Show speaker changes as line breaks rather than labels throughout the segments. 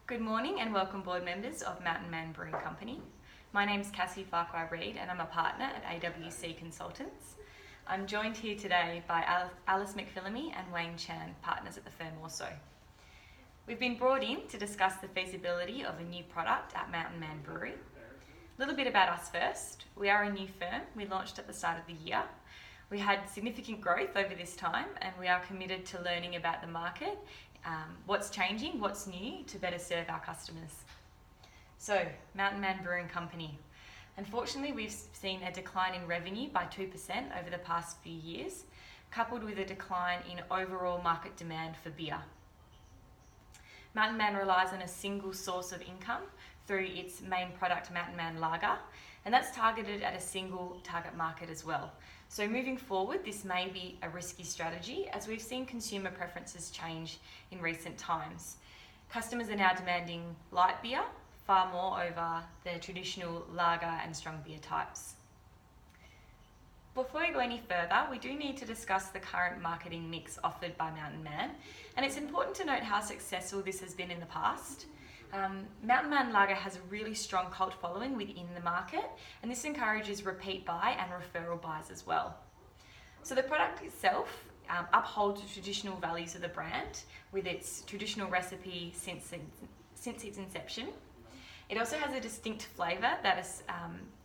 Good morning and welcome board members of Mountain Man Brewing Company. My name is Cassie Farquhar and I'm a partner at AWC Consultants. I'm joined here today by Alice Macphillamy and Wayne Chan, partners at the firm also. We've been brought in to discuss the feasibility of a new product at Mountain Man Brewery. A little bit about us first. We are a new firm. We launched at the start of the year. We had significant growth over this time and we are committed to learning about the market, what's changing, what's new to better serve our customers. So, Mountain Man Brewing Company. Unfortunately, we've seen a decline in revenue by 2% over the past few years, coupled with a decline in overall market demand for beer. Mountain Man relies on a single source of income through its main product, Mountain Man Lager, and that's targeted at a single target market as well. So moving forward, this may be a risky strategy as we've seen consumer preferences change in recent times. Customers are now demanding light beer far more over the traditional lager and strong beer types. Before we go any further, we do need to discuss the current marketing mix offered by Mountain Man, and it's important to note how successful this has been in the past. Mountain Man Lager has a really strong cult following within the market, and this encourages repeat buy and referral buys as well. So the product itself upholds the traditional values of the brand with its traditional recipe since its inception. It also has a distinct flavour that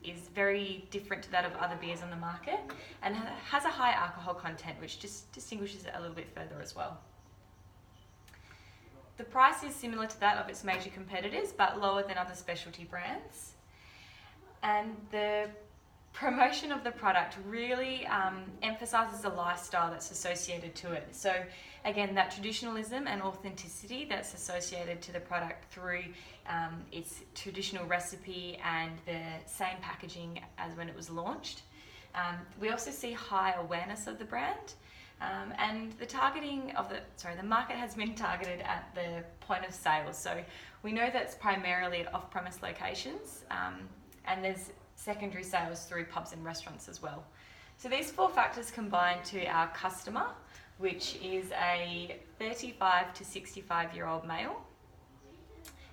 is very different to that of other beers on the market and has a high alcohol content, which just distinguishes it a little bit further as well. The price is similar to that of its major competitors, but lower than other specialty brands. And the promotion of the product really emphasises the lifestyle that's associated to it. So again, that traditionalism and authenticity that's associated to the product through its traditional recipe and the same packaging as when it was launched. We also see high awareness of the brand. And the market has been targeted at the point of sale. So we know that's primarily at off-premise locations, and there's secondary sales through pubs and restaurants as well. So these four factors combine to our customer, which is a 35 to 65-year-old male.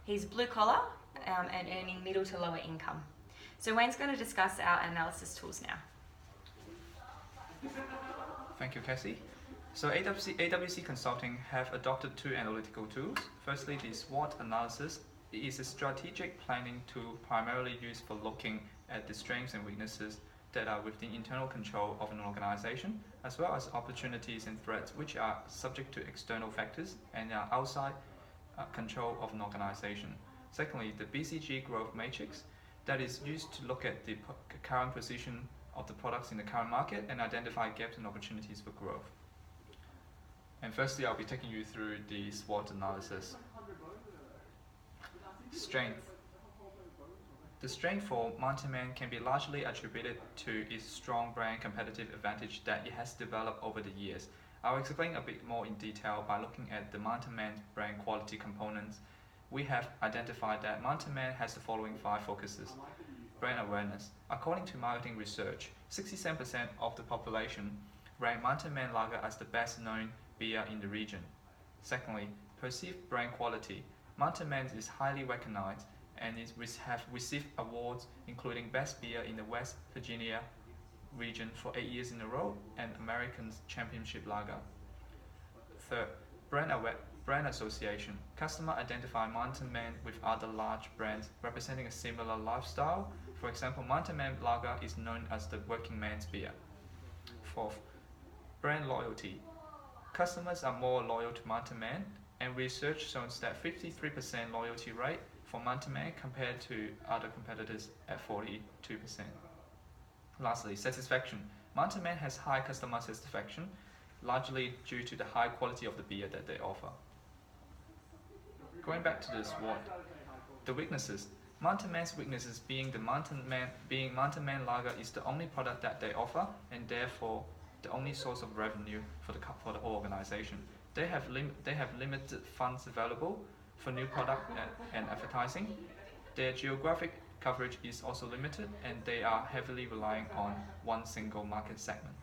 He's blue collar and earning middle to lower income. So Wayne's going to discuss our analysis tools now.
Thank you, Cassie. So AWC Consulting have adopted two analytical tools. Firstly, the SWOT analysis is a strategic planning tool primarily used for looking at the strengths and weaknesses that are within internal control of an organization, as well as opportunities and threats which are subject to external factors and are outside control of an organization. Secondly, the BCG growth matrix that is used to look at the current position of the products in the current market and identify gaps and opportunities for growth. And firstly, I'll be taking you through the SWOT analysis. Strength. The strength for Mountain Man can be largely attributed to its strong brand competitive advantage that it has developed over the years. I'll explain a bit more in detail by looking at the Mountain Man brand quality components. We have identified that Mountain Man has the following 5 focuses. Brand awareness. According to marketing research, 67% of the population rank Mountain Man Lager as the best known beer in the region. Secondly, perceived brand quality. Mountain Man is highly recognized and have received awards including Best Beer in the West Virginia region for 8 years in a row and American Championship Lager. Third, brand association. Customers identify Mountain Man with other large brands representing a similar lifestyle. For example, Mountain Man Lager is known as the working man's beer. Fourth, brand loyalty. Customers are more loyal to Mountain Man, and research shows that 53% loyalty rate for Mountain Man compared to other competitors at 42%. Lastly, satisfaction. Mountain Man has high customer satisfaction, largely due to the high quality of the beer that they offer. Going back to the SWOT, the weaknesses. Mountain Man's weaknesses being Mountain Man Lager is the only product that they offer and therefore the only source of revenue for the whole organization. They have limited funds available for new product and advertising. Their geographic coverage is also limited and they are heavily relying on one single market segment.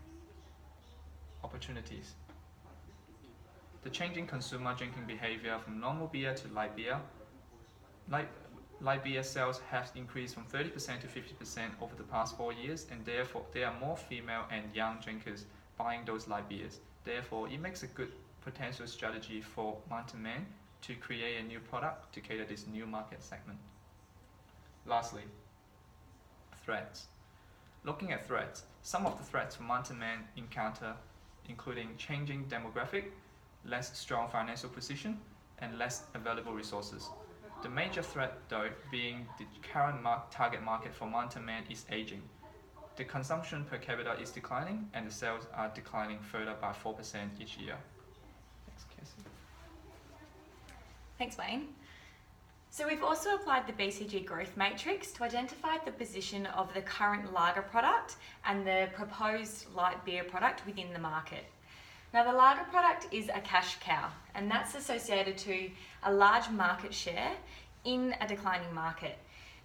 Opportunities. The changing consumer drinking behavior from normal beer to light beer Light beer sales have increased from 30% to 50% over the past 4 years, and therefore there are more female and young drinkers buying those light beers. Therefore, it makes a good potential strategy for Mountain Man to create a new product to cater this new market segment. Lastly, threats. Looking at threats, some of the threats for Mountain Man encounter including changing demographic, less strong financial position, and less available resources. The major threat, though, being the current target market for Mountain Man is aging. The consumption per capita is declining, and the sales are declining further by 4% each year. Thanks, Cassie.
Thanks, Wayne. So we've also applied the BCG growth matrix to identify the position of the current lager product and the proposed light beer product within the market. Now, the lager product is a cash cow, and that's associated to a large market share in a declining market.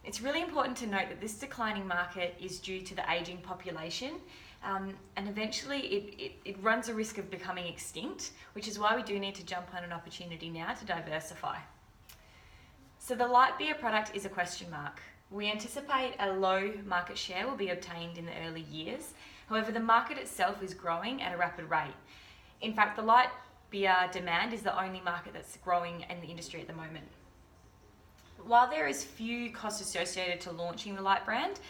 It's really important to note that this declining market is due to the ageing population, and eventually it runs a risk of becoming extinct, which is why we do need to jump on an opportunity now to diversify. So the light beer product is a question mark. We anticipate a low market share will be obtained in the early years. However, the market itself is growing at a rapid rate. In fact, the light beer demand is the only market that's growing in the industry at the moment. While there is few costs associated to launching the light brand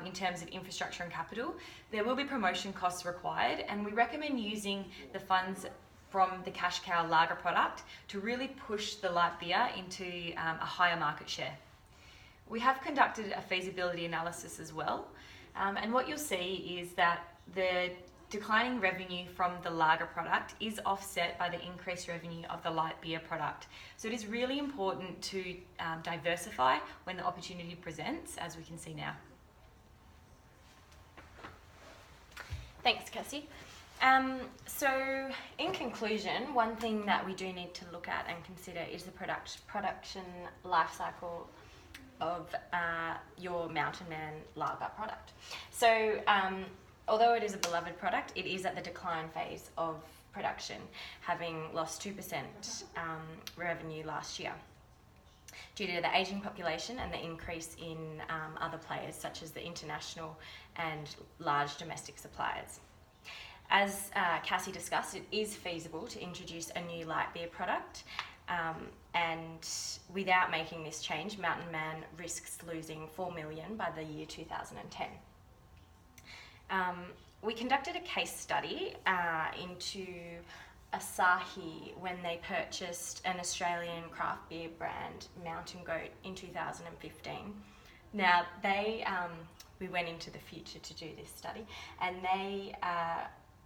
in terms of infrastructure and capital, there will be promotion costs required, and we recommend using the funds from the cash cow lager product to really push the light beer into a higher market share. We have conducted a feasibility analysis as well, and what you'll see is that the declining revenue from the lager product is offset by the increased revenue of the light beer product. So it is really important to diversify when the opportunity presents, as we can see now.
Thanks, Cassie. So in conclusion, one thing that we do need to look at and consider is the production life cycle of your Mountain Man lager product. So although it is a beloved product, it is at the decline phase of production, having lost 2% revenue last year due to the ageing population and the increase in other players such as the international and large domestic suppliers. As Cassie discussed, it is feasible to introduce a new light beer product, and without making this change, Mountain Man risks losing $4 million by the year 2010. We conducted a case study into Asahi when they purchased an Australian craft beer brand, Mountain Goat, in 2015. Now, we went into the future to do this study, and they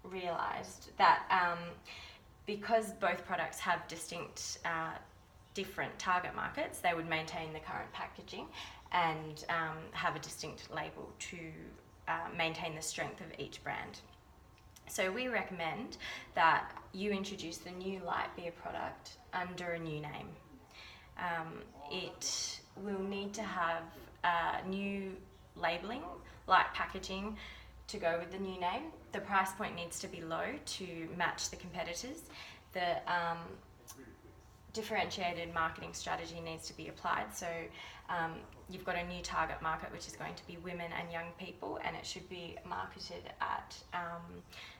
realised that because both products have distinct different target markets, they would maintain the current packaging and have a distinct label to maintain the strength of each brand. So we recommend that you introduce the new light beer product under a new name. It will need to have new labelling, light packaging to go with the new name. The price point needs to be low to match the competitors. The differentiated marketing strategy needs to be applied. So you've got a new target market, which is going to be women and young people, and it should be marketed at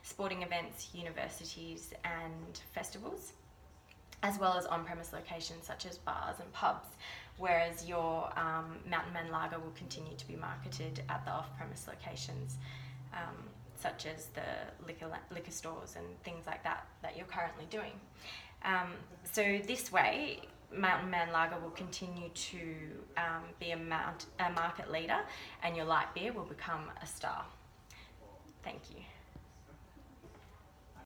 sporting events, universities and festivals, as well as on-premise locations such as bars and pubs, whereas your Mountain Man lager will continue to be marketed at the off-premise locations, such as the liquor stores and things like that you're currently doing. So this way, Mountain Man lager will continue to be a market leader, and your light beer will become a star. Thank you.